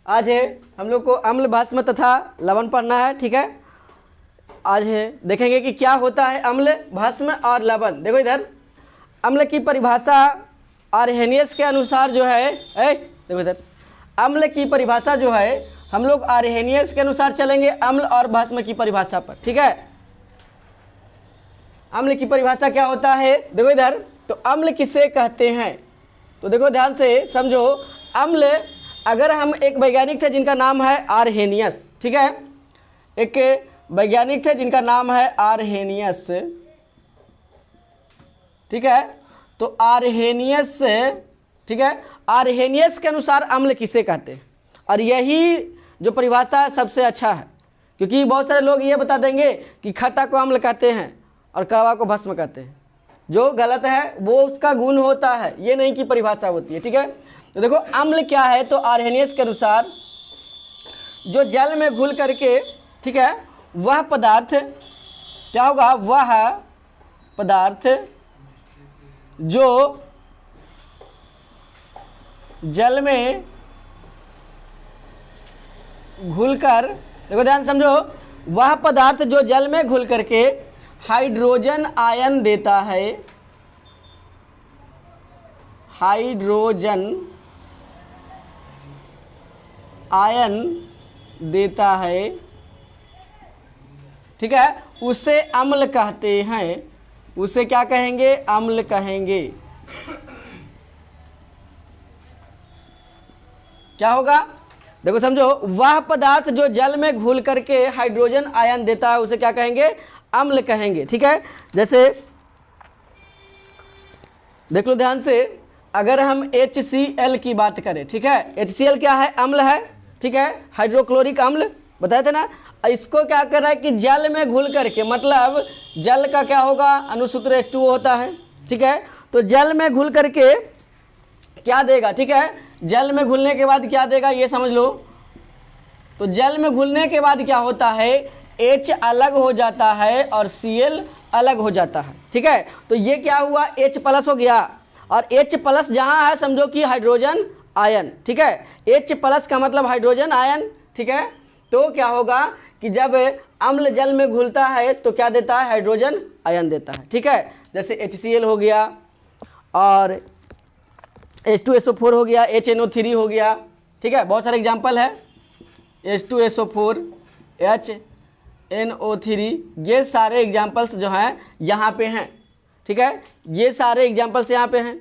आज है हम लोग को अम्ल भस्म तथा लवण पढ़ना है। ठीक है, आज है देखेंगे कि क्या होता है अम्ल भस्म और लवण। देखो इधर अम्ल की परिभाषा आर्हेनियस के अनुसार जो है देखो इधर अम्ल की परिभाषा जो है हम लोग आर्हेनियस के अनुसार चलेंगे अम्ल और भस्म की परिभाषा पर। ठीक है, अम्ल की परिभाषा क्या होता है देखो इधर, तो अम्ल किसे कहते हैं, तो देखो ध्यान से समझो। अम्ल अगर हम एक वैज्ञानिक थे जिनका नाम है आर्हेनियस, ठीक है, एक वैज्ञानिक थे जिनका नाम है आर्हेनियस, ठीक है, तो आर्हेनियस, ठीक है, आर्हेनियस के अनुसार अम्ल किसे कहते हैं। और यही जो परिभाषा है सबसे अच्छा है, क्योंकि बहुत सारे लोग ये बता देंगे कि खट्टा को अम्ल कहते हैं और कड़वा को भस्म कहते हैं। जो गलत है वो उसका गुण होता है, ये नहीं कि परिभाषा होती है। ठीक है, तो देखो अम्ल क्या है, तो आर्हेनियस के अनुसार जो जल में घुल करके, ठीक है, वह पदार्थ क्या होगा, वह पदार्थ जो जल में घुलकर, देखो ध्यान समझो, वह पदार्थ जो जल में घुल करके हाइड्रोजन आयन देता है, हाइड्रोजन आयन देता है, ठीक है, उसे अम्ल कहते हैं। उसे क्या कहेंगे, अम्ल कहेंगे। क्या होगा, देखो समझो, वह पदार्थ जो जल में घुल करके हाइड्रोजन आयन देता है उसे क्या कहेंगे, अम्ल कहेंगे। ठीक है, जैसे देख लो ध्यान से, अगर हम HCl की बात करें, ठीक है, HCl क्या है, अम्ल है, ठीक है, हाइड्रोक्लोरिक अम्ल बताए थे ना। इसको क्या कर रहा है कि जल में घुल करके, मतलब जल का क्या होगा, अणुसूत्र H2O होता है, ठीक है, तो जल में घुल करके क्या देगा, ठीक है, जल में घुलने के बाद क्या देगा ये समझ लो। तो जल में घुलने के बाद क्या होता है, H अलग हो जाता है और Cl अलग हो जाता है। ठीक है, तो ये क्या हुआ, H प्लस हो गया, और H प्लस जहाँ है समझो कि हाइड्रोजन आयन, ठीक है, H प्लस का मतलब हाइड्रोजन आयन। ठीक है, तो क्या होगा कि जब अम्ल जल में घुलता है तो क्या देता है, हाइड्रोजन आयन देता है। ठीक है, जैसे HCl हो गया और H2SO4 हो गया, HNO3 हो गया। ठीक है, बहुत सारे एग्जाम्पल है, H2SO4, HNO3, ये सारे एग्जाम्पल्स जो हैं यहाँ पे हैं। ठीक है, ये सारे एग्जाम्पल्स यहाँ पे हैं।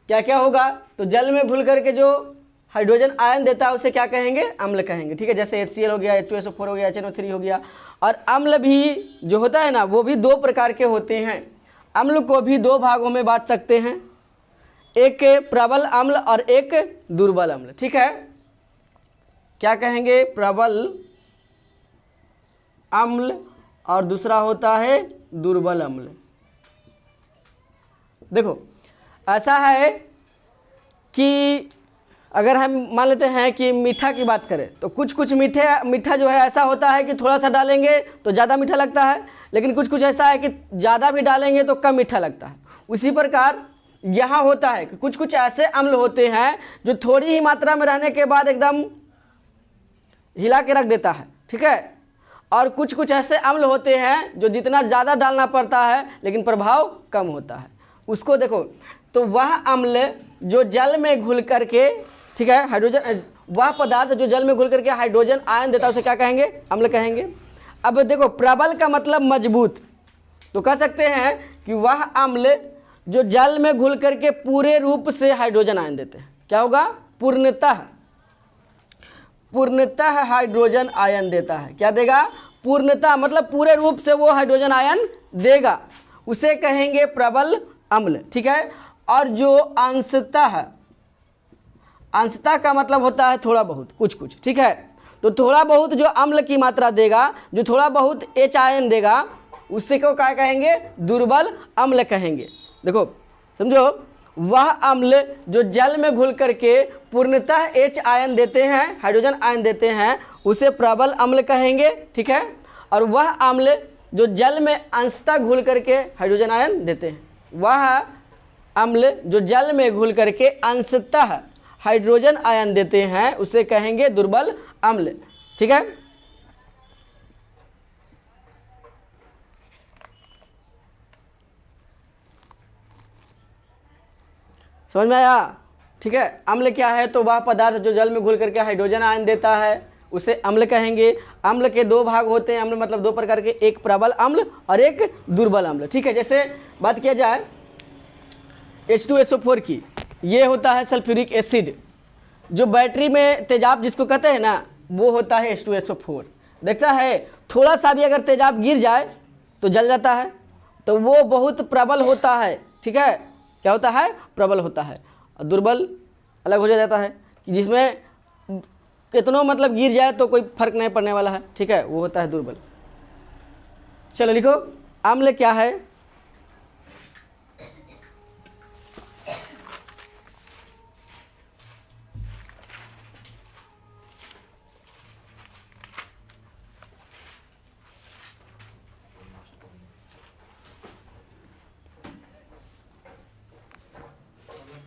क्या क्या होगा, तो जल में घुल करके जो हाइड्रोजन आयन देता है उसे क्या कहेंगे, अम्ल कहेंगे। ठीक है, जैसे HCl हो गया, H2SO4 हो गया, HNO3 हो गया। और अम्ल भी जो होता है ना, वो भी दो प्रकार के होते हैं। अम्ल को भी दो भागों में बांट सकते हैं, एक प्रबल अम्ल और एक दुर्बल अम्ल। ठीक है, क्या कहेंगे, प्रबल अम्ल और दूसरा होता है दुर्बल अम्ल। देखो ऐसा है कि अगर हम मान लेते हैं कि मीठा की बात करें, तो कुछ कुछ मीठा जो है ऐसा होता है कि थोड़ा सा डालेंगे तो ज़्यादा मीठा लगता है, लेकिन कुछ कुछ ऐसा है कि ज़्यादा भी डालेंगे तो कम मीठा लगता है। उसी प्रकार यहाँ होता है कि कुछ कुछ ऐसे अम्ल होते हैं जो थोड़ी ही मात्रा में रहने के बाद एकदम हिला के रख देता है। ठीक है, और कुछ कुछ ऐसे अम्ल होते हैं जो जितना ज़्यादा डालना पड़ता है लेकिन प्रभाव कम होता है। उसको देखो, तो वह अम्ल जो जल में घुल करके, ठीक है, हाइड्रोजन, वह पदार्थ जो जल में घुल करके हाइड्रोजन आयन देता है उसे क्या कहेंगे, अम्ल कहेंगे। अब देखो प्रबल का मतलब मजबूत, तो कह सकते हैं कि वह अम्ल जो जल में घुल करके पूरे रूप से हाइड्रोजन आयन देते हैं, क्या होगा, पूर्णतः हाइड्रोजन आयन देता है। क्या देगा, पूर्णतः मतलब पूरे रूप से वो हाइड्रोजन आयन देगा, उसे कहेंगे प्रबल अम्ल। ठीक है, और जो अंशतः का मतलब होता है थोड़ा बहुत, कुछ कुछ। ठीक है, तो थोड़ा बहुत जो अम्ल की मात्रा देगा, जो थोड़ा बहुत H आयन देगा, उससे को क्या कहेंगे, दुर्बल अम्ल कहेंगे। देखो समझो, वह अम्ल जो जल में घुल करके पूर्णतः H आयन देते हैं, हाइड्रोजन आयन देते हैं, उसे प्रबल अम्ल कहेंगे। ठीक है, और वह अम्ल जो जल में अंशतः घुल करके हाइड्रोजन आयन देते हैं, वह अम्ल जो जल में घुल करके अंशतः हाइड्रोजन आयन देते हैं उसे कहेंगे दुर्बल अम्ल। ठीक है, समझ में आया? ठीक है, अम्ल क्या है? तो वह पदार्थ जो जल में घुल करके हाइड्रोजन आयन देता है उसे अम्ल कहेंगे। अम्ल के दो भाग होते हैं, अम्ल मतलब दो प्रकार के, एक प्रबल अम्ल और एक दुर्बल अम्ल। ठीक है, जैसे बात किया जाए H2SO4 की, ये होता है सल्फ्यूरिक एसिड। जो बैटरी में तेजाब जिसको कहते हैं ना, वो होता है H2SO4। देखता है थोड़ा सा भी अगर तेजाब गिर जाए तो जल जाता है, तो वो बहुत प्रबल होता है। ठीक है, क्या होता है? प्रबल होता है। और दुर्बल अलग हो जाता है कि जिसमें कितनों मतलब गिर जाए तो कोई फर्क नहीं पड़ने वाला है। ठीक है, वो होता है दुर्बल। चलो लिखो, अम्ल क्या है?